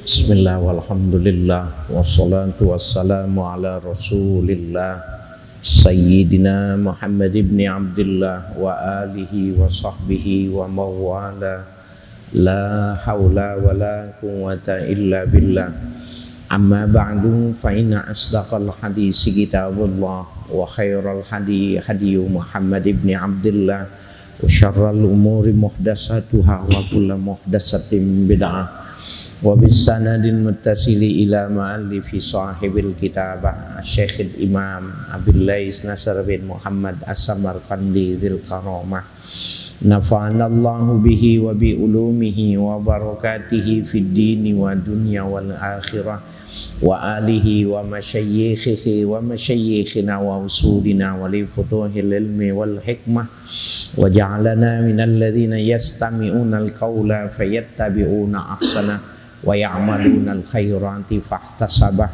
Bismillah walhamdulillah wassalatu wassalamu ala rasulillah Sayyidina Muhammad ibn Abdullah wa alihi wa sahbihi wa mawala la hawla wa la quwwata illa billah. Amma ba'du fa inna asdaqal hadisi kitabullah wa khairal hadi hadiyu Muhammad ibn Abdullah wa syarral umuri muhdasatuhah wa kullu muhdasatin bid'ah wa bisanadin muttasili ila ma'alifi sahibil kitabah Syekh Imam Abilais Nasr bin Muhammad As-Samarqandi dzil karamah nafa'anallahu bihi wa bi ulumihi wa barakatihi fid dini wa dunya wal akhirah wa alihi wa masyayikhihi wa masyayikhina wa usulina wa li futuhil ilmi wal hikmah wa ja'alana minal ladzina yastami'una al-qawla fayattabi'una ahsana wa ya'maluna al-khairati fahtasabah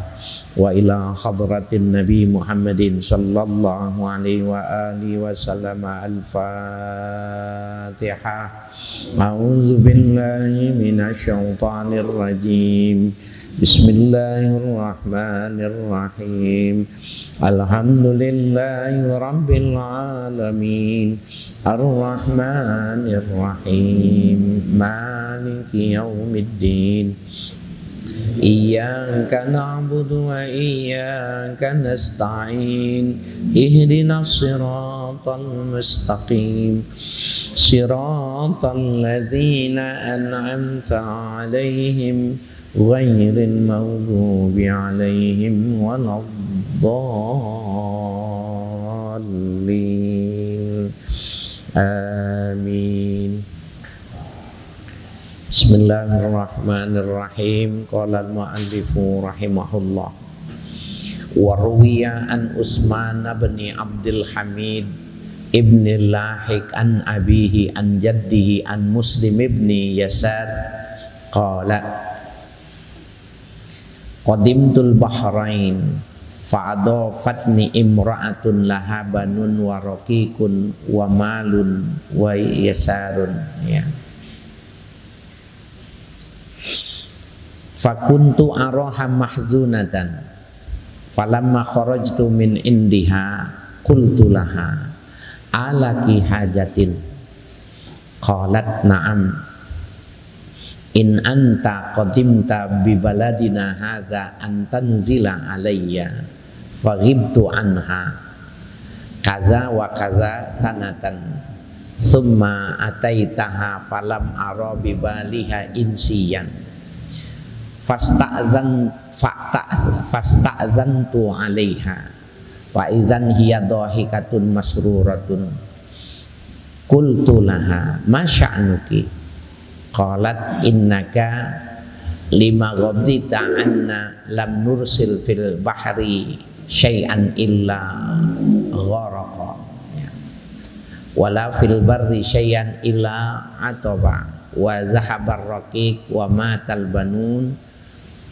wa ila hadratin nabi Muhammadin sallallahu alaihi wa alihi wa sallam. Al-Fatihah. A'udzu billahi minasy syaithanir rajim. Bismillahirrahmanirrahim. Alhamdulillahi rabbil alamin. Ar-Rahmanir Rahim. Maliki yaumiddin. Iyyaka na'budu wa iyyaka nasta'in. Ihdinas siratal mustaqim. Siratal ladzina an'amta 'alaihim ghairil maghdubi 'alaihim waladdallin. Amin. Bismillahirrahmanirrahim. Qala al-mu'allifu rahimahullah wa ruwiya an Utsman bin Abdul Hamid ibn Lahik an abihi an jaddihi an Muslim ibn Yasar qala qadimtul Bahrain fa'adafatni imra'atun laha banun wa raqiqun wa malun wa yasarun, ya. Fakuntu araha mahzunatan falamma kharajtu min indiha qultu laha alaki hajatin qalat na'am in anta qadimta bi baladina hadza an tanzila alayya faghibtu anha kaza wa kaza sanatan summa ataitaha falam ara bi baliha insiyan fasta'zantu 'alaiha fa idzan hiya dhahikatun masruratun qultu laha ma sya'nuki qalat innaka lima ghabdita anna lam nursil fil bahri syai'an illa gharaqa, ya. Wala fil barri syai'an illa ataba wa zahabar raqiq wa matal banun.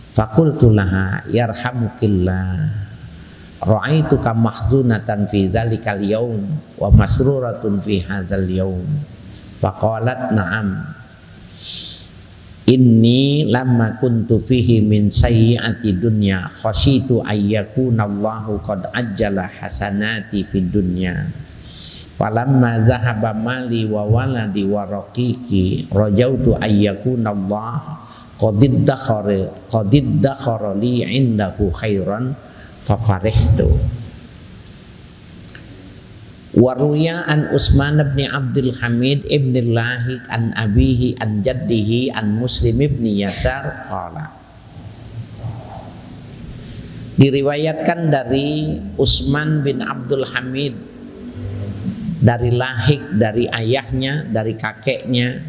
Faqultu laha yarhamukillah ra'aituka mahzunatan fi dzalikal yaum wa masruratun fi hadzal yaum. Faqalat na'am inni lamma kuntu fihi min sayyiati dunya khasyitu ayyakuna Allahu qad ajjala hasanati fid dunya falamma dhahaba mali wa waladi wa raqiqi rajautu ayyakuna Allah qad iddakhara li indahu khairan fa farihtu. Waruya an Utsman bin Abdul Hamid ibn Lahik an abihi an jaddihi an Muslim ibn Yasar qala. Diriwayatkan dari Utsman bin Abdul Hamid dari Lahik, dari ayahnya, dari kakeknya,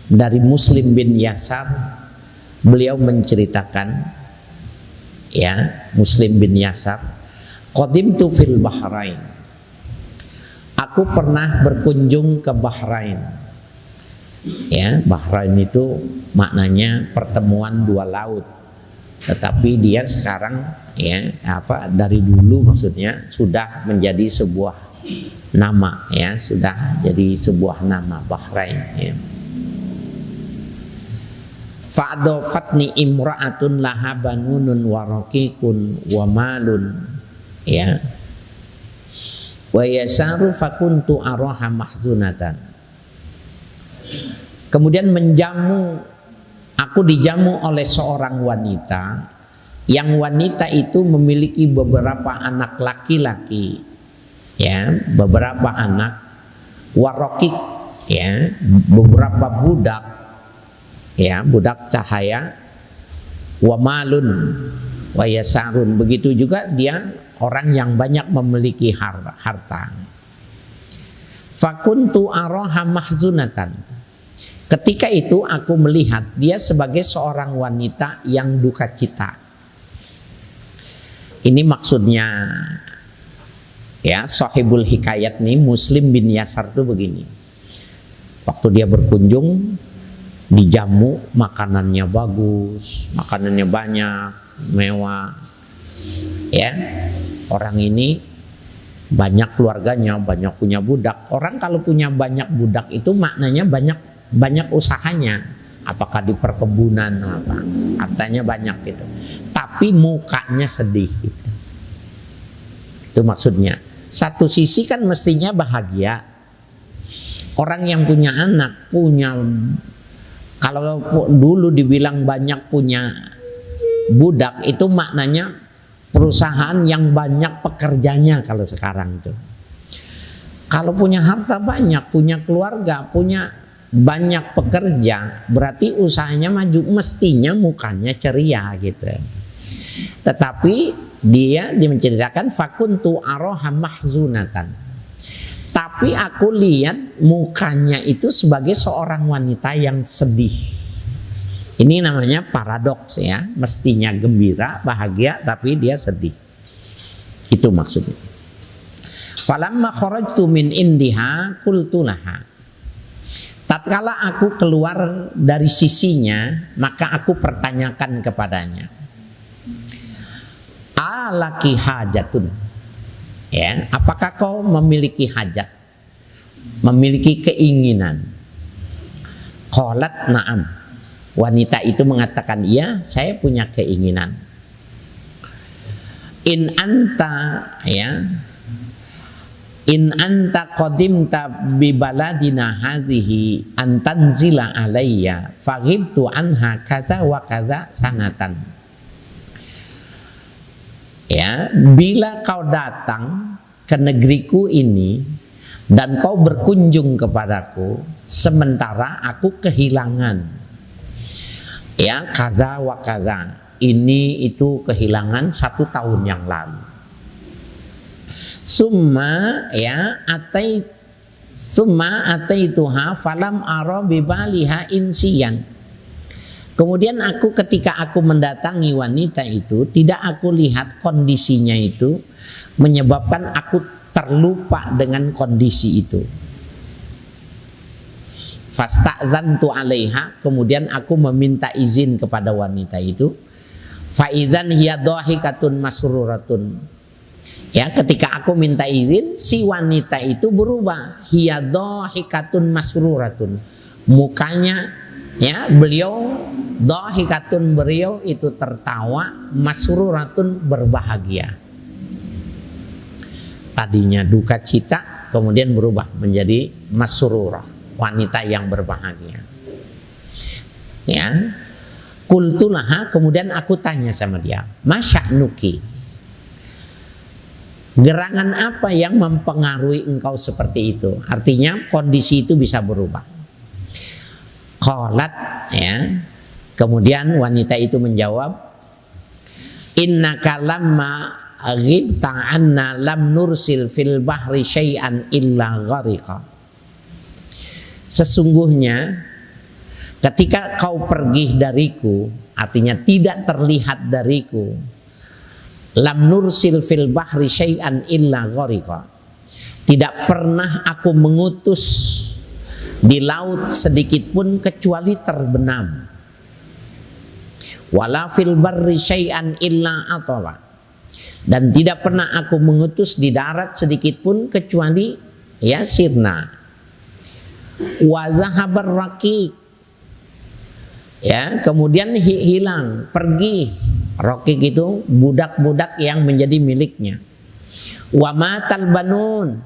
dari Muslim bin Yasar, beliau menceritakan, ya, Muslim bin Yasar, qadimtu fil Bahrain. Aku pernah berkunjung ke Bahrain. Ya, Bahrain itu maknanya pertemuan dua laut. Tetapi dia sekarang, ya, dari dulu maksudnya sudah menjadi sebuah nama, ya, sudah jadi sebuah nama Bahrain, ya. Fa'adofatni imra'atun laha banunun wa raqiqun wa malun, ya, wa yasaru fakuntu araha mahzunatan. Kemudian aku dijamu oleh seorang wanita, yang wanita itu memiliki beberapa anak laki-laki, ya, beberapa anak, warokik, ya, beberapa budak, ya, budak cahaya, wamalun, wayasarun. Begitu juga dia orang yang banyak memiliki harta. Fakuntu araha mahzunatan. Ketika itu aku melihat dia sebagai seorang wanita yang duka cita. Ini maksudnya, ya, Sahibul Hikayat nih, Muslim bin Yasar tuh begini. Waktu dia berkunjung, dijamu, makanannya bagus, makanannya banyak, mewah, ya. Orang ini banyak keluarganya, banyak punya budak. Orang kalau punya banyak budak itu maknanya banyak usahanya. Apakah di perkebunan apa, hartanya banyak gitu. Tapi mukanya sedih gitu. Itu maksudnya. Satu sisi kan mestinya bahagia. Orang yang punya anak, kalau dulu dibilang banyak punya budak, itu maknanya perusahaan yang banyak pekerjanya kalau sekarang itu. Kalau punya harta banyak, punya keluarga, punya banyak pekerja, berarti usahanya maju, mestinya mukanya ceria gitu. Tetapi dia menceritakan fakuntu araha mahzunatan. Tapi aku lihat mukanya itu sebagai seorang wanita yang sedih. Ini namanya paradoks, ya. Mestinya gembira, bahagia, tapi dia sedih. Itu maksudnya. Falamma kharajtu min indiha qultu laha. Tatkala aku keluar dari sisinya, maka aku pertanyakan kepadanya, alaki hajatun, ya, apakah kau memiliki hajat, memiliki keinginan? Qalat na'am. Wanita itu mengatakan, iya, saya punya keinginan. In anta qadimta bi baladina hadhihi antanzila alayya faghibtu anha kaza wa kaza sanatan. Ya, bila kau datang ke negeriku ini dan kau berkunjung kepadaku sementara aku kehilangan, ya, kaza wa kaza, ini itu kehilangan 1 tahun yang lalu. Summa ataituha falam ara bibaliha insiyan. Kemudian ketika aku mendatangi wanita itu, tidak aku lihat kondisinya itu menyebabkan aku terlupa dengan kondisi itu. Fasta'zantu 'alaiha, kemudian aku meminta izin kepada wanita itu. Fa idzan hiya dhahikatun masruratun. Ya, ketika aku minta izin, si wanita itu berubah. Hiya dhahikatun masruratun. Mukanya, ya, beliau dhahikatun, beliau itu tertawa, masruratun, berbahagia. Tadinya duka cita, kemudian berubah menjadi masrurah, wanita yang berbahagia. Ya. Qultulaha, kemudian aku tanya sama dia, masya'nuki, gerangan apa yang mempengaruhi engkau seperti itu? Artinya kondisi itu bisa berubah. Qalat, ya. Kemudian wanita itu menjawab, innaka lamma ghibta anna lam nursil fil bahri syai'an illa ghariqa. Sesungguhnya ketika kau pergi dariku, artinya tidak terlihat dariku, lam nursil fil bahri syai'an illa ghariqa, tidak pernah aku mengutus di laut sedikit pun kecuali terbenam. Wala fil barri syai'an illa atala, dan tidak pernah aku mengutus di darat sedikit pun kecuali, ya, sirna. Wa zahabar raqiq, Ya, kemudian hilang, pergi. Rokik itu budak-budak yang menjadi miliknya. Wa matal banun,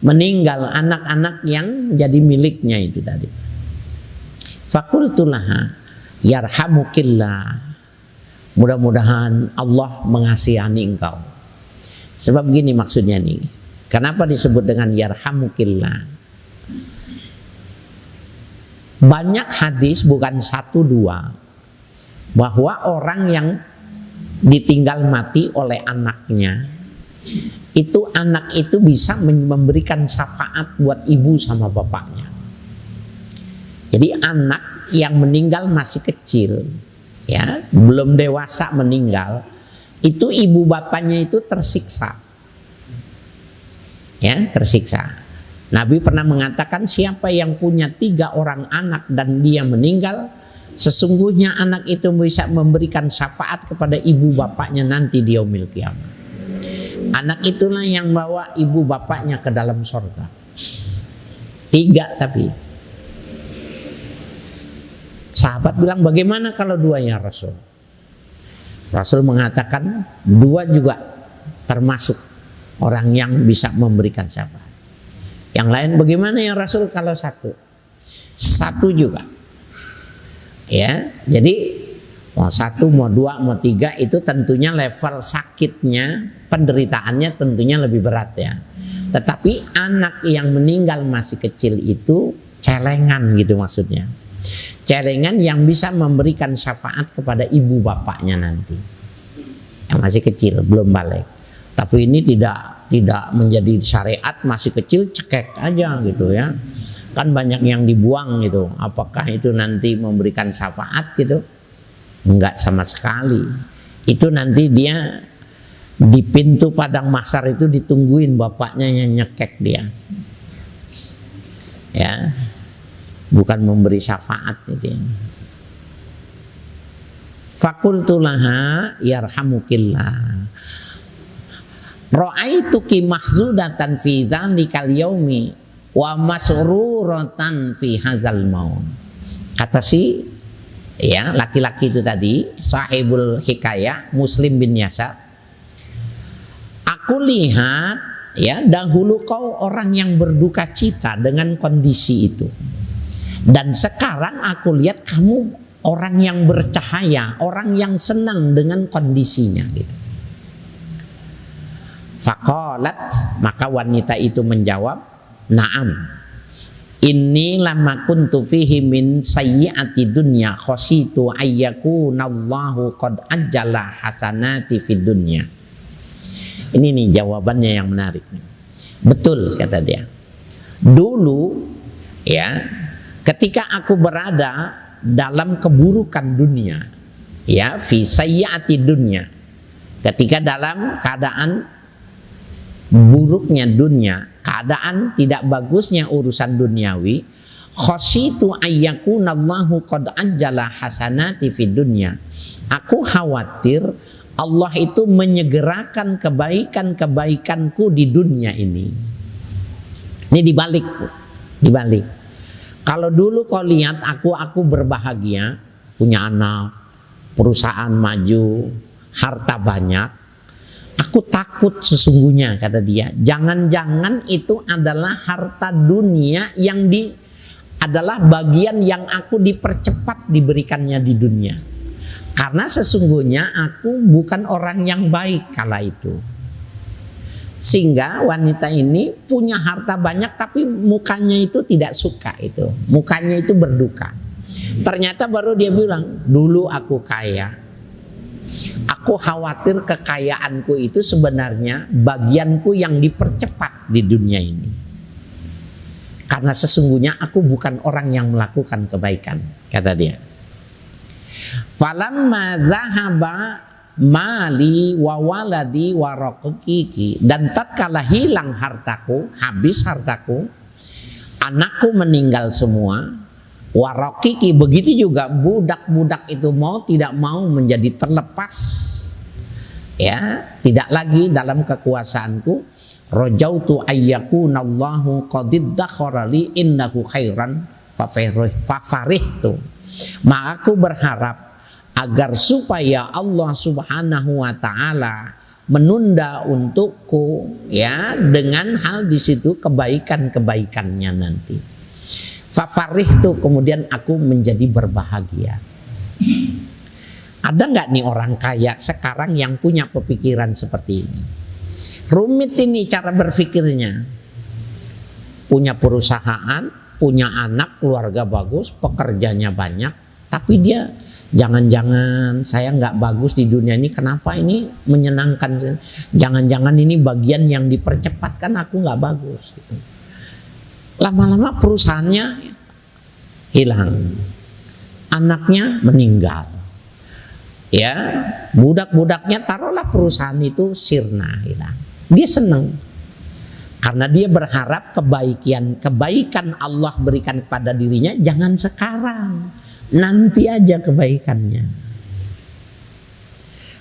meninggal anak-anak yang jadi miliknya itu tadi. Fakultu laha yarhamukillah, mudah-mudahan Allah mengasihani engkau. Sebab gini maksudnya nih, kenapa disebut dengan yarhamukillah? Banyak hadis, bukan satu dua, bahwa orang yang ditinggal mati oleh anaknya, itu anak itu bisa memberikan syafaat buat ibu sama bapaknya. Jadi anak yang meninggal masih kecil, ya, belum dewasa meninggal, itu ibu bapaknya itu tersiksa, ya, tersiksa. Nabi pernah mengatakan, siapa yang punya 3 orang anak dan dia meninggal, sesungguhnya anak itu bisa memberikan syafaat kepada ibu bapaknya nanti di yaumil qiyamah. Anak itulah yang bawa ibu bapaknya ke dalam surga. 3 tapi. Sahabat bilang, bagaimana kalau 2 ya Rasul? Rasul mengatakan 2 juga termasuk orang yang bisa memberikan syafaat. Yang lain bagaimana ya Rasul kalau 1? 1 juga. Ya, jadi mau 1, mau 2, mau 3 itu tentunya level sakitnya, penderitaannya tentunya lebih berat ya. Tetapi anak yang meninggal masih kecil itu celengan gitu maksudnya. Celengan yang bisa memberikan syafaat kepada ibu bapaknya nanti. Yang masih kecil, belum balik. Tapi ini tidak menjadi syariat, masih kecil cekek aja gitu ya. Kan banyak yang dibuang gitu. Apakah itu nanti memberikan syafaat gitu? Enggak sama sekali. Itu nanti dia di pintu padang mahsyar itu ditungguin bapaknya yang nyekek dia. Ya. Bukan memberi syafaat gitu ya. Fakultu laha yarhamukillah. Ra'aituki mahzudatan fi dzalikal yaumi wa masruratan fi hadzal maut. Kata si ya laki-laki itu tadi, sahibul hikayah Muslim bin Yasar, aku lihat ya dahulu kau orang yang berduka cita dengan kondisi itu, dan sekarang aku lihat kamu orang yang bercahaya, orang yang senang dengan kondisinya gitu. Faqalat, maka wanita itu menjawab, na'am, inni lama kuntu fihi min sayyiati dunya khasyitu ayyakunallahu qad ajjala hasanati fid dunya. Ini nih jawabannya yang menarik. Betul kata dia. Dulu ya, ketika aku berada dalam keburukan dunia, ya, fi sayyiati dunya, ketika dalam keadaan buruknya dunia, keadaan tidak bagusnya urusan duniawi, khasyitu ayyakunallahu qad ajjala hasanati fid dunya. Aku khawatir Allah itu menyegerakan kebaikan-kebaikanku di dunia ini. Ini dibalik, dibalik. Kalau dulu kau lihat aku berbahagia, punya anak, perusahaan maju, harta banyak, aku takut sesungguhnya kata dia, jangan-jangan itu adalah harta dunia yang adalah bagian yang aku dipercepat diberikannya di dunia. Karena sesungguhnya aku bukan orang yang baik kala itu. Sehingga wanita ini punya harta banyak tapi mukanya itu tidak suka itu. Mukanya itu berduka. Ternyata baru dia bilang, dulu aku kaya. Aku khawatir kekayaanku itu sebenarnya bagianku yang dipercepat di dunia ini. Karena sesungguhnya aku bukan orang yang melakukan kebaikan, kata dia. Falamma zahaba mali wa waladi wa raqiki, dan tatkala hilang hartaku, habis hartaku, anakku meninggal semua, wa raqiki, begitu juga budak-budak itu mau tidak mau menjadi terlepas, ya, tidak lagi dalam kekuasaanku, rajautu ayyakunallahu qad iddakhara li innahu khairan fafarihtu, Maka aku berharap agar supaya Allah Subhanahu wa taala menunda untukku ya dengan hal di situ kebaikan-kebaikannya nanti. Fafarihtu, kemudian aku menjadi berbahagia. Ada nggak nih orang kaya sekarang yang punya pemikiran seperti ini? Rumit ini cara berpikirnya. Punya perusahaan, punya anak, keluarga bagus, pekerjanya banyak, tapi dia jangan-jangan saya nggak bagus di dunia ini, kenapa ini menyenangkan? Jangan-jangan ini bagian yang dipercepat, kan aku nggak bagus. Lama-lama perusahaannya hilang, anaknya meninggal, ya budak-budaknya taruhlah perusahaan itu sirna, hilang. Dia senang karena dia berharap kebaikan Allah berikan kepada dirinya jangan sekarang, nanti aja kebaikannya.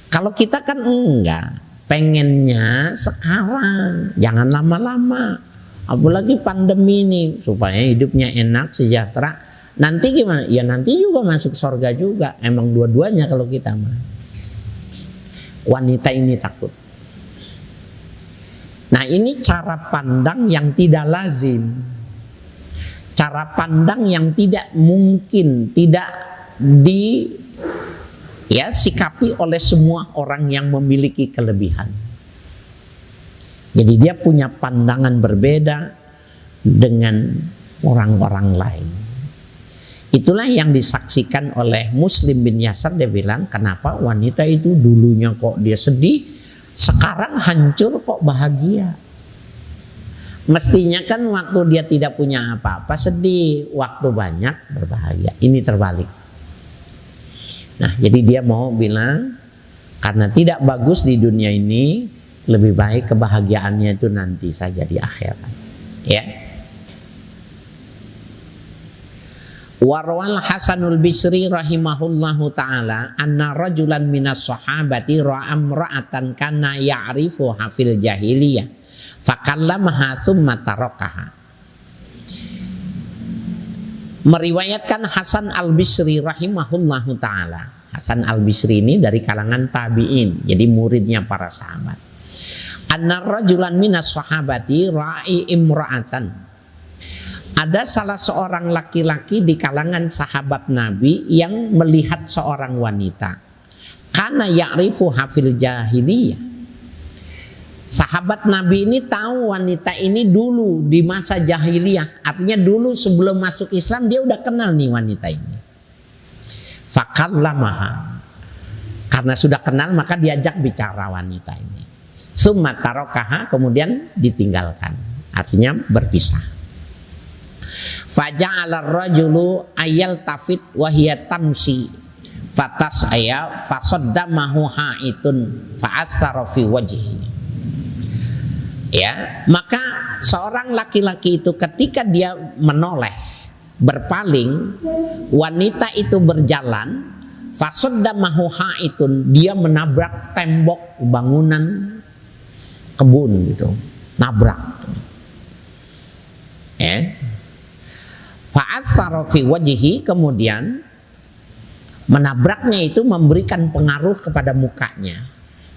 Kalau kita kan enggak, pengennya sekarang, jangan lama-lama. Apalagi pandemi ini, supaya hidupnya enak, sejahtera. Nanti gimana? Ya nanti juga masuk surga juga. Emang dua-duanya kalau kita mah. Wanita ini takut. Nah, ini cara pandang yang tidak lazim. Cara pandang yang tidak mungkin, tidak sikapi oleh semua orang yang memiliki kelebihan. Jadi dia punya pandangan berbeda dengan orang-orang lain. Itulah yang disaksikan oleh Muslim bin Yasar. Dia bilang, kenapa wanita itu dulunya kok dia sedih, sekarang hancur kok bahagia. Mestinya kan waktu dia tidak punya apa-apa sedih, waktu banyak berbahagia. Ini terbalik. Nah, jadi dia mau bilang, karena tidak bagus di dunia ini, lebih baik kebahagiaannya itu nanti saja di akhirat. Ya. Warwal Hasanul Bisri rahimahullahu taala anna rajulan minas sahabati ra'a imra'atan kana ya'rifuha fil jahiliyah fakallamaha tsumma tarakaha. Meriwayatkan Hasan Al-Bisri rahimahullahu taala. Hasan Al-Bisri ini dari kalangan tabi'in, jadi muridnya para sahabat. Anna rajulan minas sahabati ra'i imra'atan. Ada salah seorang laki-laki di kalangan sahabat Nabi yang melihat seorang wanita. Kana ya'rifuha fil jahiliyah. Sahabat Nabi ini tahu wanita ini dulu di masa jahiliyah. Artinya dulu sebelum masuk Islam dia udah kenal nih wanita ini. Fakallamaha. Karena sudah kenal maka diajak bicara wanita ini. Summa tarokaha, kemudian ditinggalkan, artinya berpisah. Faja'ala rajulu ayal tafit wahiyat tamsi fatas ayah fasaddamahu ha'itun fa'athara fi wajhi. Ya, maka seorang laki-laki itu ketika dia menoleh, berpaling, wanita itu berjalan, fasaddamahu ha'itun, dia menabrak tembok bangunan kebun gitu, nabrak. Fa'athara fi wajhi, kemudian menabraknya itu memberikan pengaruh kepada mukanya.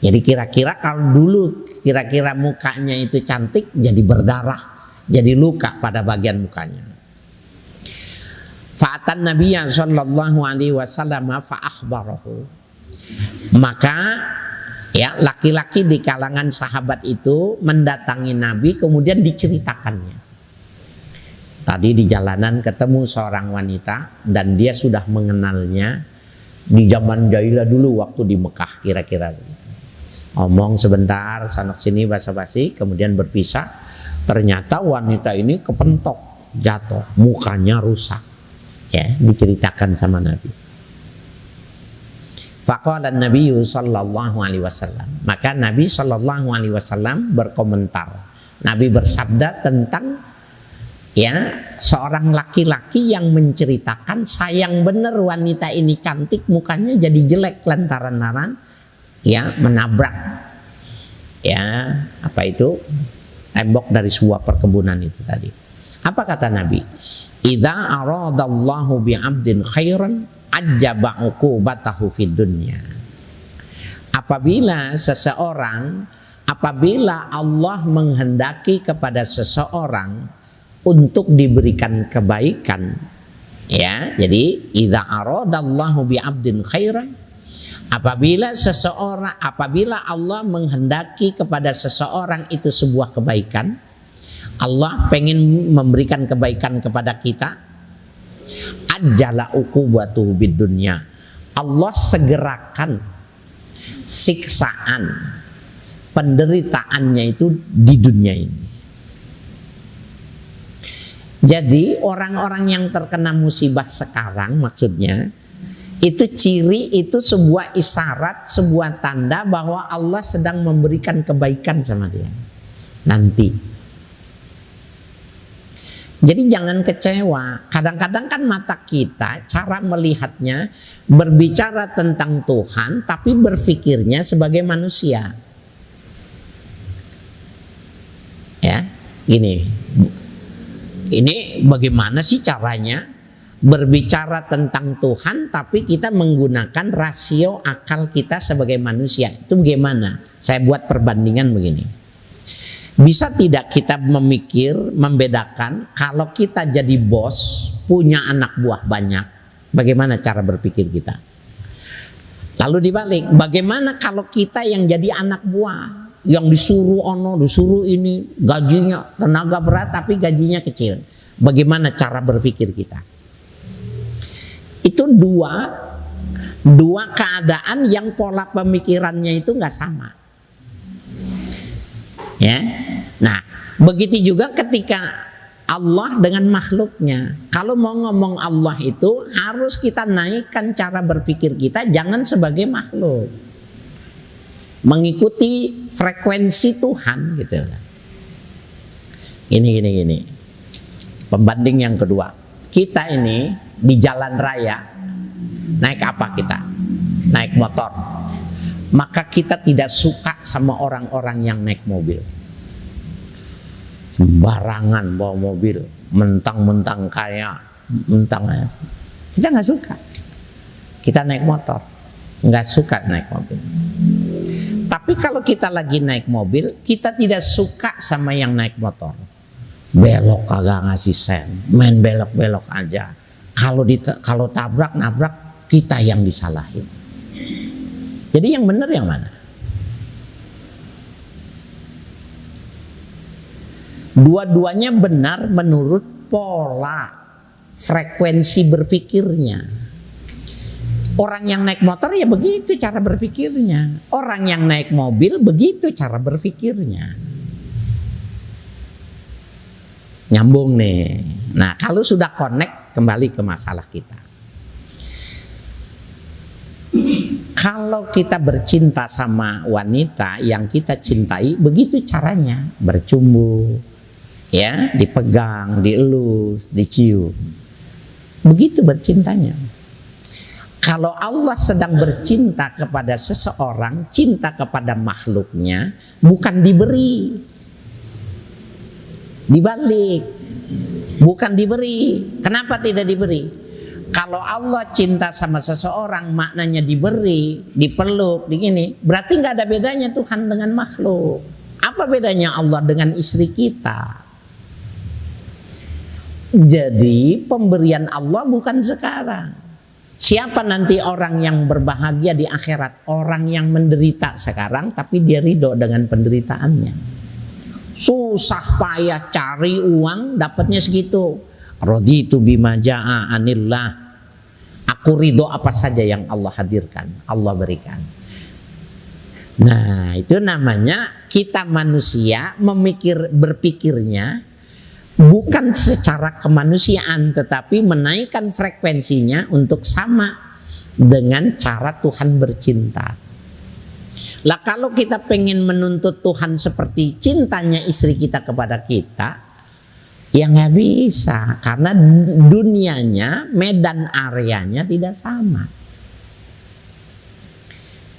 Jadi kira-kira kalau dulu kira-kira mukanya itu cantik, jadi berdarah, jadi luka pada bagian mukanya. Fa'atan Nabiyya sallallahu alaihi wasallam fa'akhbarahu. Maka ya, laki-laki di kalangan sahabat itu mendatangi Nabi, kemudian diceritakannya. Tadi di jalanan ketemu seorang wanita dan dia sudah mengenalnya di zaman jahiliyah dulu waktu di Mekah kira-kira. Omong sebentar, sana sini basa-basi, kemudian berpisah. Ternyata wanita ini kepentok, jatuh, mukanya rusak. Ya, diceritakan sama Nabi. Faqala Nabi sallallahu alaihi wasallam. Maka Nabi sallallahu alaihi wasallam berkomentar. Nabi bersabda tentang ya seorang laki-laki yang menceritakan sayang bener wanita ini cantik, mukanya jadi jelek lantaran ya menabrak ya apa itu tembok dari sebuah perkebunan itu tadi. Apa kata Nabi? idza aradallahu bi'abdin khairan ajjaba uqubatahu fid dunya. Apabila Allah menghendaki kepada seseorang untuk diberikan kebaikan, ya, jadi idza aradallahu bi'abdin khairan, apabila Allah menghendaki kepada seseorang itu sebuah kebaikan, Allah pengen memberikan kebaikan kepada kita, ajjala uqubatuhu bid dunya, Allah segerakan siksaan penderitaannya itu di dunia ini. Jadi orang-orang yang terkena musibah sekarang, maksudnya itu ciri, itu sebuah isyarat, sebuah tanda bahwa Allah sedang memberikan kebaikan sama dia nanti. Jadi jangan kecewa. Kadang-kadang kan mata kita cara melihatnya berbicara tentang Tuhan, tapi berpikirnya sebagai manusia. Ya, gini. Ini bagaimana sih caranya berbicara tentang Tuhan, tapi kita menggunakan rasio akal kita sebagai manusia? Itu bagaimana? Saya buat perbandingan begini. Bisa tidak kita membedakan kalau kita jadi bos, punya anak buah banyak, bagaimana cara berpikir kita? Lalu dibalik, bagaimana kalau kita yang jadi anak buah, yang disuruh disuruh ini, gajinya tenaga berat tapi gajinya kecil? Bagaimana cara berpikir kita? Itu dua keadaan yang pola pemikirannya itu nggak sama. Ya, nah begitu juga ketika Allah dengan makhluknya. Kalau mau ngomong Allah itu harus kita naikkan cara berpikir kita, jangan sebagai makhluk, mengikuti frekuensi Tuhan gitu. Gini. Pembanding yang kedua, kita ini di jalan raya naik apa kita? Naik motor. Maka kita tidak suka sama orang-orang yang naik mobil. Sembarangan bawa mobil, mentang-mentang kaya, kita nggak suka. Kita naik motor, nggak suka naik mobil. Tapi kalau kita lagi naik mobil, kita tidak suka sama yang naik motor. Belok kagak ngasih sen, main belok-belok aja. Kalau nabrak kita yang disalahin. Jadi yang benar yang mana? Dua-duanya benar menurut pola frekuensi berpikirnya. Orang yang naik motor ya begitu cara berpikirnya. Orang yang naik mobil begitu cara berpikirnya. Nyambung nih. Nah, kalau sudah connect, kembali ke masalah kita. Kalau kita bercinta sama wanita yang kita cintai, begitu caranya, bercumbu, ya, dipegang, dielus, dicium. Begitu bercintanya. Kalau Allah sedang bercinta kepada seseorang, cinta kepada makhluknya, bukan diberi. Dibalik. Bukan diberi. Kenapa tidak diberi? Kalau Allah cinta sama seseorang, maknanya diberi, dipeluk, begini, berarti nggak ada bedanya Tuhan dengan makhluk. Apa bedanya Allah dengan istri kita? Jadi pemberian Allah bukan sekarang. Siapa nanti orang yang berbahagia di akhirat? Orang yang menderita sekarang, tapi dia ridho dengan penderitaannya. Susah payah cari uang, dapatnya segitu. Raditu bima jaa anillah. Aku ridho apa saja yang Allah hadirkan, Allah berikan. Nah, itu namanya kita manusia berpikirnya bukan secara kemanusiaan, tetapi menaikkan frekuensinya untuk sama dengan cara Tuhan bercinta. Lah kalau kita pengen menuntut Tuhan seperti cintanya istri kita kepada kita, ya nggak bisa, karena dunianya, medan areanya tidak sama.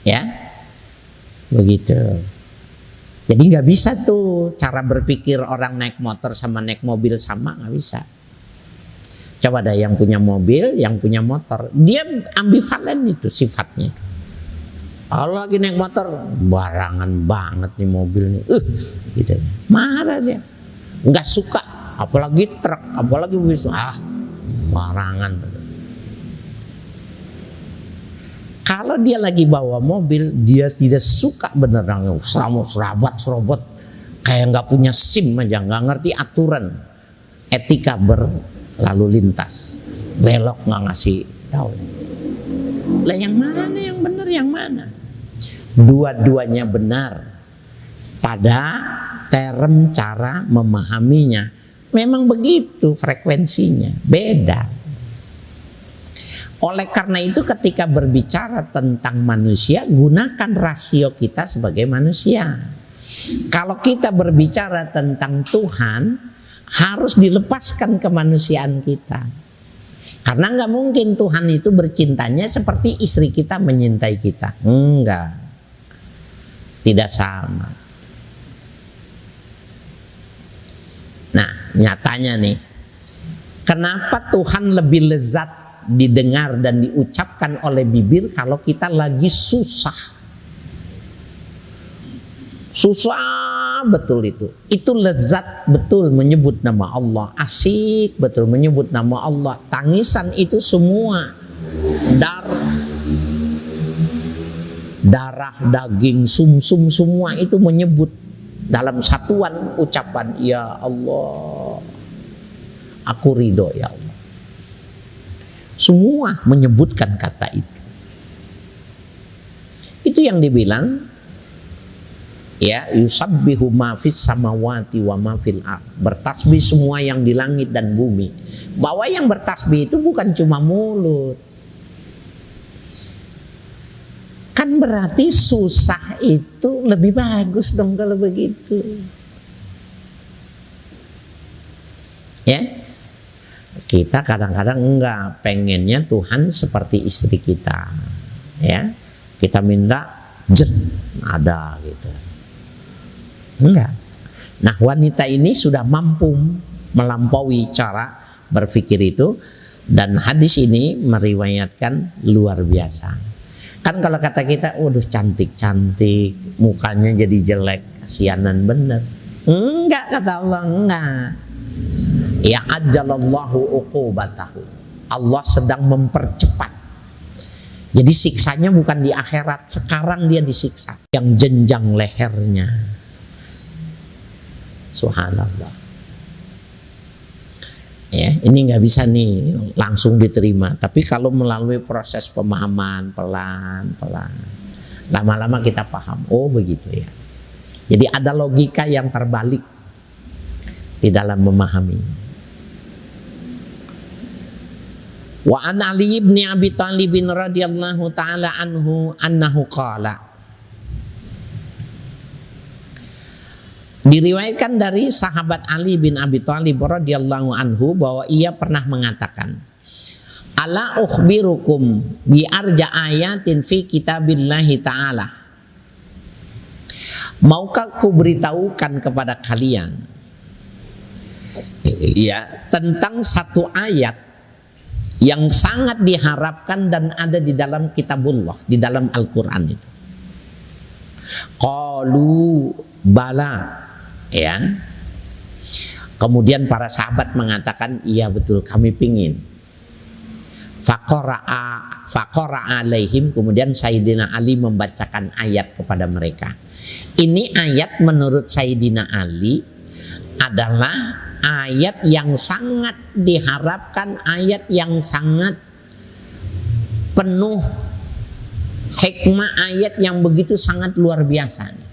Ya, begitu. Jadi nggak bisa tuh cara berpikir orang naik motor sama naik mobil sama, nggak bisa. Coba ada yang punya mobil, yang punya motor, dia ambivalen itu sifatnya. Kalau lagi naik motor, barangan banget nih mobil nih, gitu. Marah dia, nggak suka, apalagi truk, apalagi bis, barangan. Kalau dia lagi bawa mobil, dia tidak suka beneran, serabot, kayak nggak punya SIM aja, nggak ngerti aturan etika berlalu lintas, belok nggak ngasih tahu. Lah yang mana yang benar, yang mana? Dua-duanya benar pada term cara memahaminya. Memang begitu frekuensinya, beda. Oleh karena itu ketika berbicara tentang manusia, gunakan rasio kita sebagai manusia. Kalau kita berbicara tentang Tuhan, harus dilepaskan kemanusiaan kita. Karena nggak mungkin Tuhan itu bercintanya seperti istri kita menyintai kita. Enggak. Tidak sama. Nah, nyatanya nih, kenapa Tuhan lebih lezat didengar dan diucapkan oleh bibir kalau kita lagi susah? Susah betul itu. Itu lezat betul menyebut nama Allah. Asik betul menyebut nama Allah. Tangisan itu semua darah, daging, sumsum semua itu menyebut dalam satuan ucapan, ya Allah, aku ridho ya Allah. Semua menyebutkan kata itu. Itu yang dibilang ya, yusabbihu ma fis samawati wa ma fil ardh. Bertasbih semua yang di langit dan bumi. Bahwa yang bertasbih itu bukan cuma mulut. Kan berarti susah itu lebih bagus dong kalau begitu. Ya. Kita kadang-kadang enggak, pengennya Tuhan seperti istri kita. Ya. Kita minta ada gitu. Enggak. Nah, wanita ini sudah mampu melampaui cara berpikir itu, dan hadis ini meriwayatkan luar biasa. Kan kalau kata kita, waduh cantik-cantik, mukanya jadi jelek, kasihanan bener. Enggak, kata Allah, enggak. Ya ajalallahu uqubatahu. Allah sedang mempercepat. Jadi siksanya bukan di akhirat, sekarang dia disiksa. Yang jenjang lehernya. Subhanallah. Ya, ini nggak bisa nih langsung diterima. Tapi kalau melalui proses pemahaman pelan-pelan, lama-lama kita paham. Oh begitu ya. Jadi ada logika yang terbalik di dalam memahami. Wa an Ali bin Abi Thalib radhiyallahu taala anhu annahu qala. Diriwayatkan dari sahabat Ali bin Abi Thalib radhiyallahu anhu bahwa ia pernah mengatakan, ala ukhbirukum bi arja ayatin fi kitabillahi ta'ala. Maukah ku beritahukan kepada kalian ya tentang satu ayat yang sangat diharapkan dan ada di dalam kitabullah, di dalam Al-Quran itu. Qalu bala. Ya, kemudian para sahabat mengatakan, iya betul kami pingin. Faqara alaihim, kemudian Sayyidina Ali membacakan ayat kepada mereka. Ini ayat menurut Sayyidina Ali adalah ayat yang sangat diharapkan, ayat yang sangat penuh hikmah, ayat yang begitu sangat luar biasa.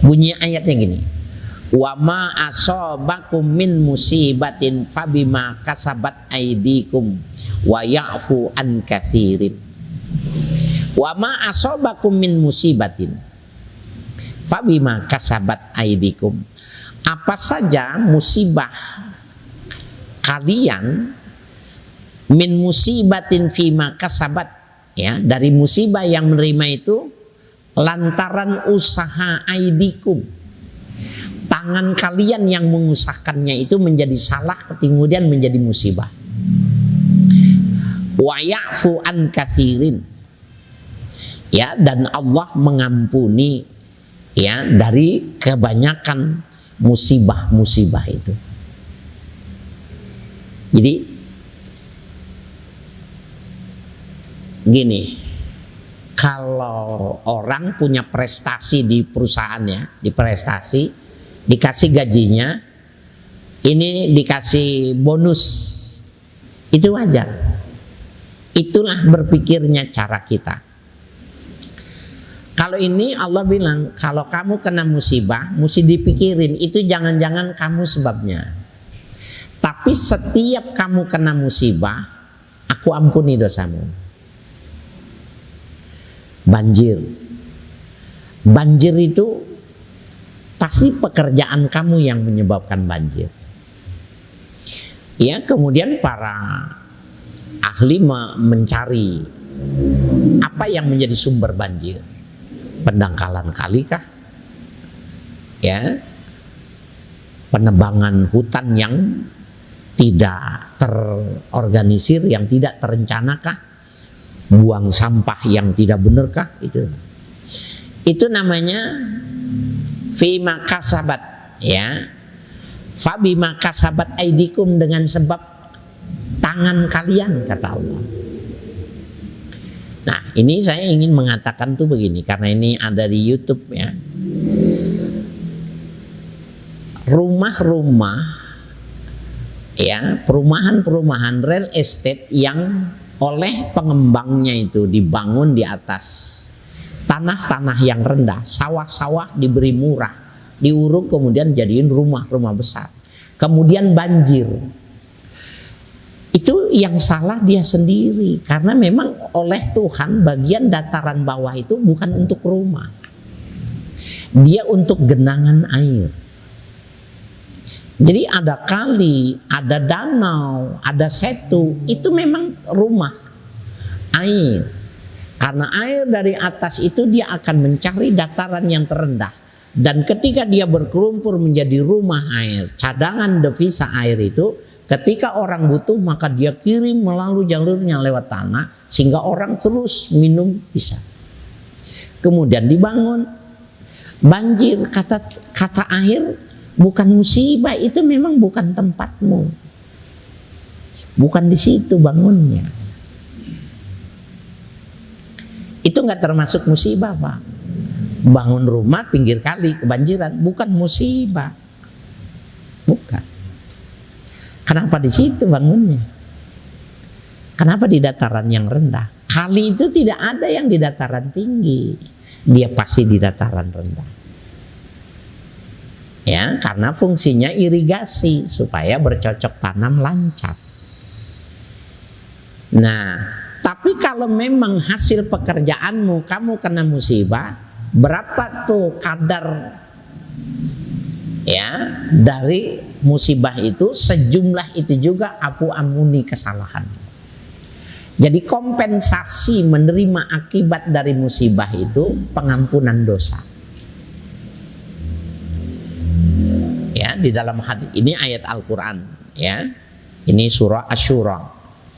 Bunyi ayatnya gini, wa ma asobakum min musibatin fabima kasabat aidikum wa ya'fu an katsirin. Wa ma asobakum min musibatin fabima kasabat aidikum. Apa saja musibah kalian, min musibatin fima kasabat, ya, dari musibah yang menerima itu lantaran usaha aidikum, tangan kalian yang mengusahakannya itu menjadi salah, kemudian menjadi musibah. Wa ya'fu an katsirin. Ya, dan Allah mengampuni ya dari kebanyakan musibah-musibah itu. Jadi gini, kalau orang punya prestasi di perusahaannya, dikasih gajinya, ini dikasih bonus, itu wajar. Itulah berpikirnya cara kita. Kalau ini Allah bilang, kalau kamu kena musibah, mesti dipikirin, itu jangan-jangan kamu sebabnya. Tapi setiap kamu kena musibah, aku ampuni dosamu. Banjir itu pasti pekerjaan kamu yang menyebabkan banjir. Ya, kemudian para ahli mencari apa yang menjadi sumber banjir. Pendangkalan kali kah? Ya, penebangan hutan yang tidak terorganisir, yang tidak terencanakah? Buang sampah yang tidak benarkah? Itu namanya fima kasabat, ya. Fabima kasabat aidikum, dengan sebab tangan kalian, kata Allah. Nah, ini saya ingin mengatakan tuh begini, karena ini ada di YouTube ya. Rumah-rumah ya, perumahan-perumahan real estate yang oleh pengembangnya itu dibangun di atas tanah-tanah yang rendah, sawah-sawah diberi murah, diuruk kemudian jadiin rumah-rumah besar. Kemudian banjir. Itu yang salah dia sendiri, karena memang oleh Tuhan bagian dataran bawah itu bukan untuk rumah, dia untuk genangan air. Jadi ada kali, ada danau, ada setu, itu memang rumah air. Karena air dari atas itu dia akan mencari dataran yang terendah, dan ketika dia berkelumpur menjadi rumah air, cadangan devisa air itu, ketika orang butuh maka dia kirim melalui jalurnya lewat tanah, sehingga orang terus minum bisa. Kemudian dibangun. Banjir, kata air bukan musibah, itu memang bukan tempatmu, bukan di situ bangunnya. Itu nggak termasuk musibah, Pak. Bangun rumah pinggir kali kebanjiran bukan musibah, bukan. Kenapa di situ bangunnya? Kenapa di dataran yang rendah? Kali itu tidak ada yang di dataran tinggi, dia pasti di dataran rendah. Ya, karena fungsinya irigasi supaya bercocok tanam lancar. Nah, tapi kalau memang hasil pekerjaanmu kamu kena musibah, berapa tuh kadar ya dari musibah itu, sejumlah itu juga aku ampuni kesalahan. Jadi kompensasi menerima akibat dari musibah itu pengampunan dosa. Ya, di dalam hadis ini ayat Al-Qur'an ya. Ini surah Asy-Syura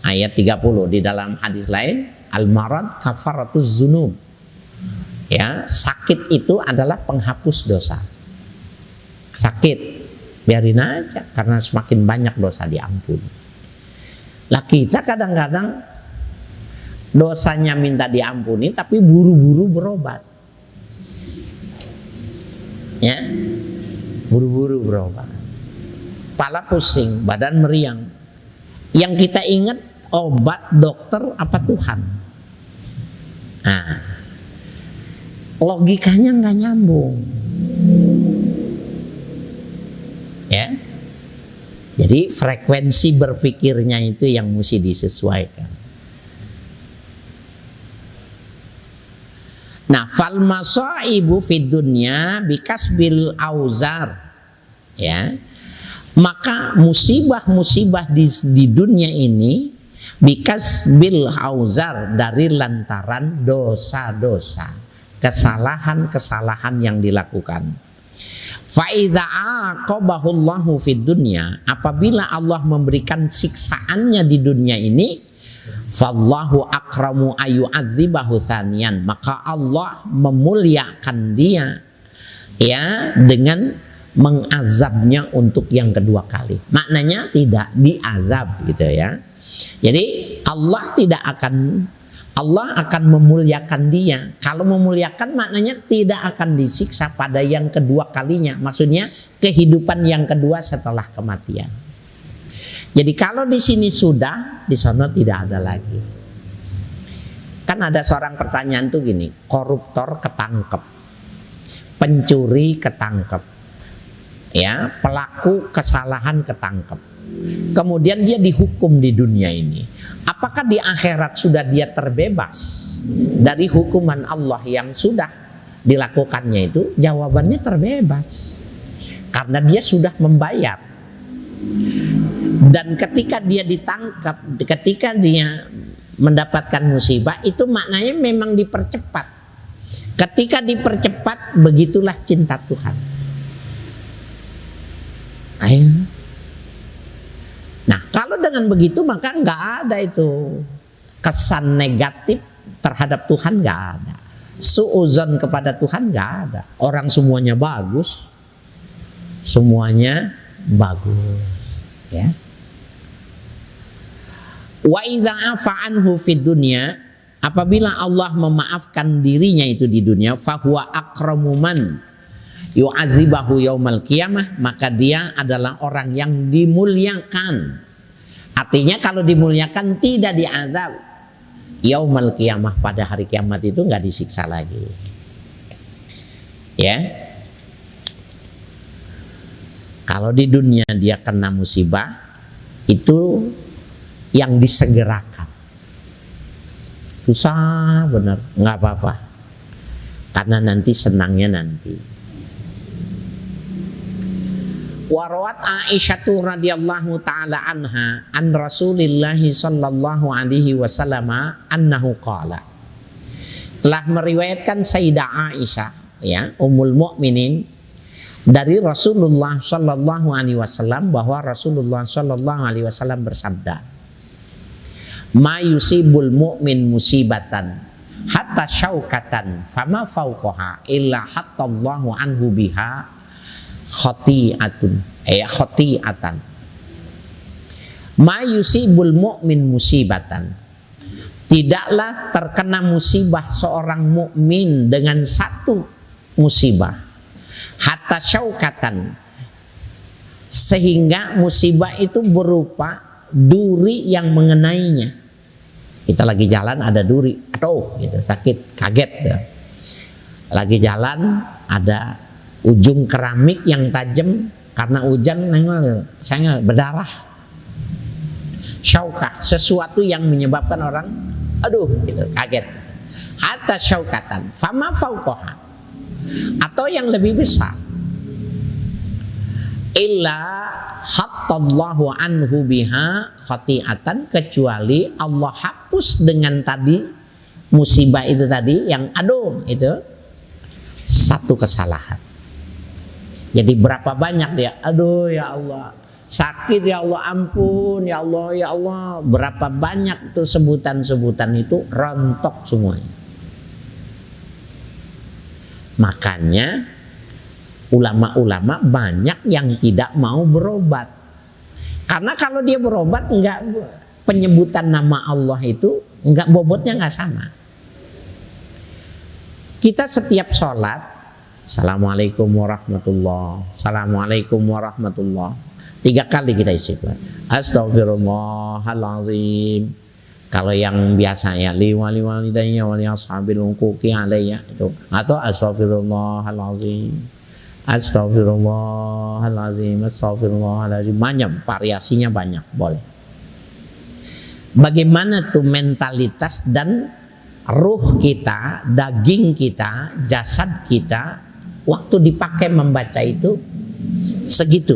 ayat 30. Di dalam hadis lain, al-marad kafaratuz dzunub. Ya, sakit itu adalah penghapus dosa. Sakit biarin aja, karena semakin banyak dosa diampuni. Lah kita kadang-kadang dosanya minta diampuni tapi buru-buru berobat. Ya, buru-buru berobat. Kepala pusing, badan meriang. Yang kita ingat obat dokter apa Tuhan. Nah, logikanya nggak nyambung. Ya, jadi frekuensi berpikirnya itu yang mesti disesuaikan. Nah, fal masaibu fid dunya bikasbil auzar, ya, maka musibah-musibah di dunia ini bikasbil auzar, dari lantaran dosa-dosa, kesalahan-kesalahan yang dilakukan. Fa idza aqabahullahu fid dunya, apabila Allah memberikan siksaannya di dunia ini, fallahu akramu ayu'adzibahu tsaniyan, maka Allah memuliakan dia ya dengan mengazabnya untuk yang kedua kali. Maknanya tidak diazab gitu ya. Jadi Allah akan memuliakan dia. Kalau memuliakan maknanya tidak akan disiksa pada yang kedua kalinya. Maksudnya kehidupan yang kedua setelah kematian. Jadi kalau di sini sudah, di sana tidak ada lagi. Kan ada seorang pertanyaan tuh gini, koruptor ketangkep, pencuri ketangkep, ya, pelaku kesalahan ketangkep. Kemudian dia dihukum di dunia ini. Apakah di akhirat sudah dia terbebas dari hukuman Allah yang sudah dilakukannya itu? Jawabannya terbebas. Karena dia sudah membayar. Dan ketika dia ditangkap, ketika dia mendapatkan musibah, itu maknanya memang dipercepat. Ketika dipercepat, begitulah cinta Tuhan. Ayo. Nah, kalau dengan begitu maka nggak ada itu kesan negatif terhadap Tuhan, nggak ada. Suudzon kepada Tuhan nggak ada. Orang semuanya bagus, semuanya bagus, ya. Wa idza afa anhu fid dunya, apabila Allah memaafkan dirinya itu di dunia, fahuwa akramu man yu'adzibahu yaumal qiyamah, maka dia adalah orang yang dimuliakan. Artinya kalau dimuliakan tidak diazab. Yaumal qiyamah, pada hari kiamat itu nggak disiksa lagi. Ya. Kalau di dunia dia kena musibah, itu yang disegerakan. Susah benar, nggak apa-apa. Karena nanti senangnya nanti. Warawat Aisyah radhiyallahu taala anha an Rasulillah sallallahu alaihi wasallam annahu qala. Telah meriwayatkan Sayyidah Aisyah, ya, Ummul Mukminin, dari Rasulullah sallallahu alaihi wasallam bahwa Rasulullah sallallahu alaihi wasallam bersabda, "Ma yusibul mu'min musibatan hatta syaukatan fama fauqaha illa hattallahu anhu biha khoti'atun khoti'atan." Ma yusibul mu'min musibatan, tidaklah terkena musibah seorang mukmin dengan satu musibah, hatta syaukatan, sehingga musibah itu berupa duri yang mengenainya. Kita lagi jalan ada duri, aduh gitu, sakit, kaget ya. Lagi jalan ada ujung keramik yang tajam, karena hujan saya berdarah. Syaukah, sesuatu yang menyebabkan orang aduh gitu, kaget. Hatta syaukatan fama fauqaha, atau yang lebih besar, illa hattallahu anhu biha khati'atan, kecuali Allah hapus dengan tadi musibah itu tadi yang aduh itu satu kesalahan. Jadi berapa banyak dia, aduh ya Allah, sakit ya Allah, ampun ya Allah, ya Allah. Berapa banyak tuh sebutan-sebutan itu rontok semuanya. Makanya ulama-ulama banyak yang tidak mau berobat. Karena kalau dia berobat, enggak, penyebutan nama Allah itu enggak, bobotnya enggak sama. Kita setiap sholat, Assalamualaikum warahmatullah, Assalamualaikum warahmatullah, 3 kali kita istighfar. Astagfirullahalazim. Kalau yang biasanya liwali walidayya wali ashabil huquqi alayya itu, atau astagfirullahalazim, astagfirullahalazim, astagfirullahalazim. Banyak variasinya, banyak, boleh. Bagaimana tuh mentalitas dan ruh kita, daging kita, jasad kita waktu dipakai membaca itu segitu.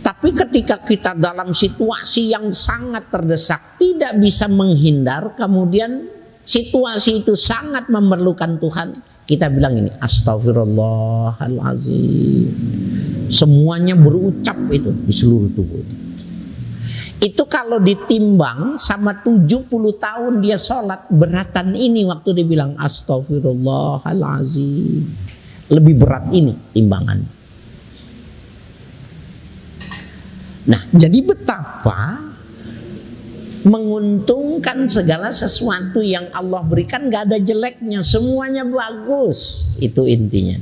Tapi ketika kita dalam situasi yang sangat terdesak, tidak bisa menghindar, kemudian situasi itu sangat memerlukan Tuhan, kita bilang ini astagfirullahalazim. Semuanya berucap itu di seluruh tubuh. Itu kalau ditimbang sama 70 tahun dia sholat, beratan ini waktu dia bilang astagfirullahalazim. Lebih berat ini timbangan. Nah, jadi betapa menguntungkan segala sesuatu yang Allah berikan, gak ada jeleknya, semuanya bagus. Itu intinya.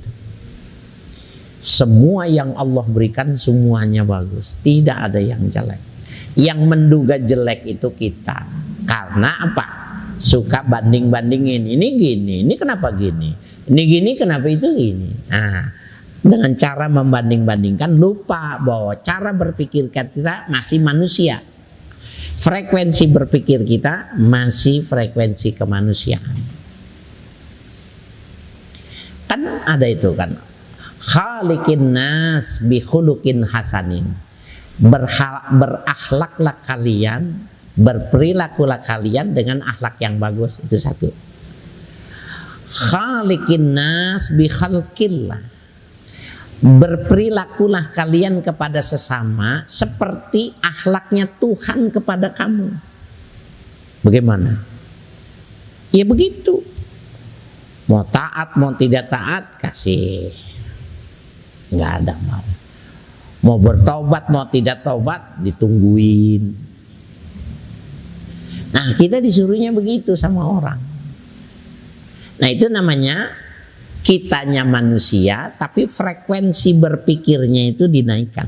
Semua yang Allah berikan semuanya bagus, tidak ada yang jelek. Yang menduga jelek itu kita. Karena apa? Suka banding-bandingin, ini gini, ini kenapa gini, ini gini, kenapa itu gini. Nah, dengan cara membanding-bandingkan lupa bahwa cara berpikir kita masih manusia. Frekuensi berpikir kita masih frekuensi kemanusiaan. Kan ada itu kan, khaliqin nas bi khuluqin hasanin. Berakhlaklah kalian, berperilakulah kalian dengan akhlak yang bagus. Itu satu. Khaliqin nas bi khalqillah. Berperilakulah kalian kepada sesama seperti akhlaknya Tuhan kepada kamu. Bagaimana? Ya begitu. Mau taat, mau tidak taat, kasih. Nggak ada marah. Mau bertobat, mau tidak tobat, ditungguin. Nah, kita disuruhnya begitu sama orang. Nah, itu namanya kitanya manusia, tapi frekuensi berpikirnya itu dinaikkan.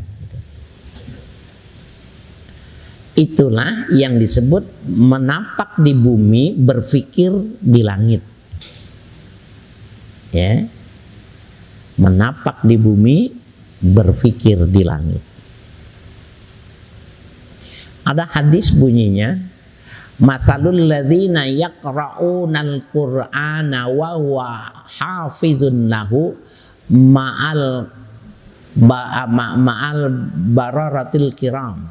Itulah yang disebut menapak di bumi, berpikir di langit. Ya, menapak di bumi, berpikir di langit. Ada hadis bunyinya, matsalul ladzina yaqra'unal qur'ana wa huwa hafizun lahu ma'al bararatil kiram.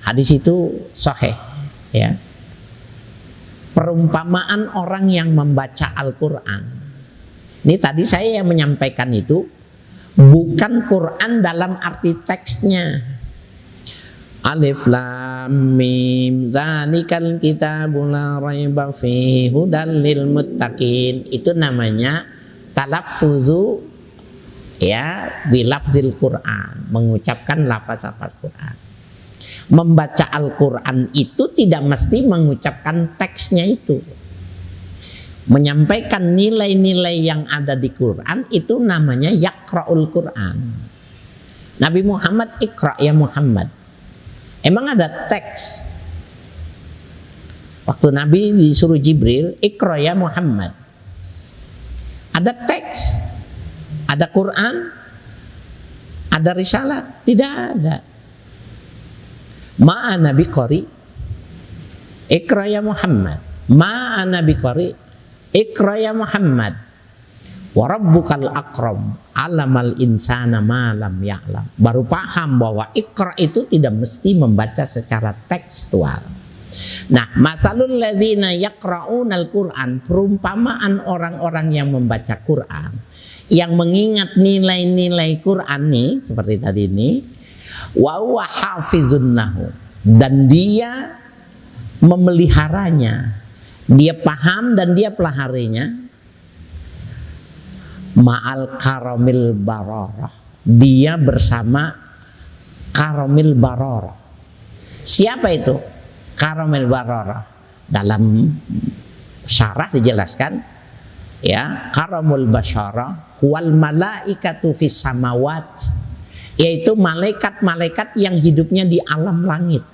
Hadis itu sahih ya. Perumpamaan orang yang membaca Al-Qur'an. Ini tadi saya yang menyampaikan itu bukan Quran dalam arti teksnya. Alif lam mim dzalikal kitabul la raiba fihi hudal lil muttaqin. Itu namanya talaffuzu ya bilafzil Quran, mengucapkan lafaz-lafaz Quran. Membaca Al-Quran itu tidak mesti mengucapkan teksnya itu. Menyampaikan nilai-nilai yang ada di Quran itu namanya yaqra'ul Quran. Nabi Muhammad iqra' ya Muhammad. Emang ada teks? Waktu Nabi disuruh Jibril, Iqra ya Muhammad. Ada teks? Ada Quran? Ada risalah? Tidak ada. Ma'ana biqari. Iqra ya Muhammad. Ma'ana biqari. Iqra ya Muhammad. Wa rabbukal akram alamal insana ma lam ya'lam. Baru paham bahwa Iqra itu tidak mesti membaca secara tekstual. Nah, masalul ladzina yaqra'unal Qur'an, perumpamaan orang-orang yang membaca Quran, yang mengingat nilai-nilai Quran nih seperti tadi ini, wa huwa hafizun lahu, dan dia memeliharanya, dia paham dan dia peliharinya. Ma'al karamil bararah, dia bersama karamil bararah. Siapa itu karamil bararah? Dalam syarah dijelaskan ya, karamul basyarah wal malaikatu fis samawat, yaitu malaikat-malaikat yang hidupnya di alam langit.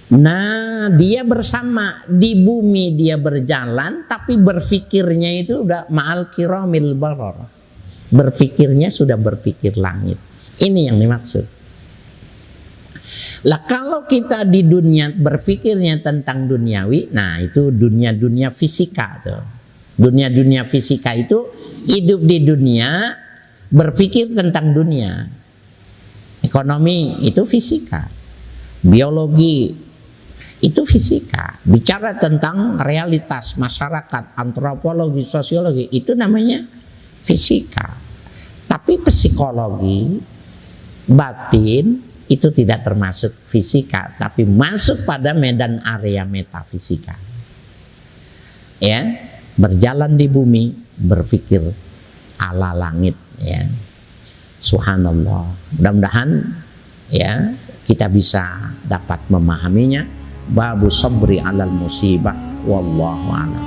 Nah, dia bersama di bumi, dia berjalan, tapi berfikirnya itu udah ma'al kiramil bararah. Berfikirnya sudah berfikir langit. Ini yang dimaksud. Lah kalau kita di dunia berfikirnya tentang duniawi, nah itu dunia-dunia fisika tuh. Dunia-dunia fisika itu hidup di dunia, berpikir tentang dunia. Ekonomi itu fisika. Biologi Itu fisika. Bicara tentang realitas masyarakat, antropologi, sosiologi, itu namanya fisika. Tapi psikologi, batin, itu tidak termasuk fisika, tapi masuk pada medan area metafisika. Ya, berjalan di bumi, berpikir ala langit, ya. Subhanallah. Mudah-mudahan ya kita bisa dapat memahaminya. Babu sabri alal musibah wallahu a'lam.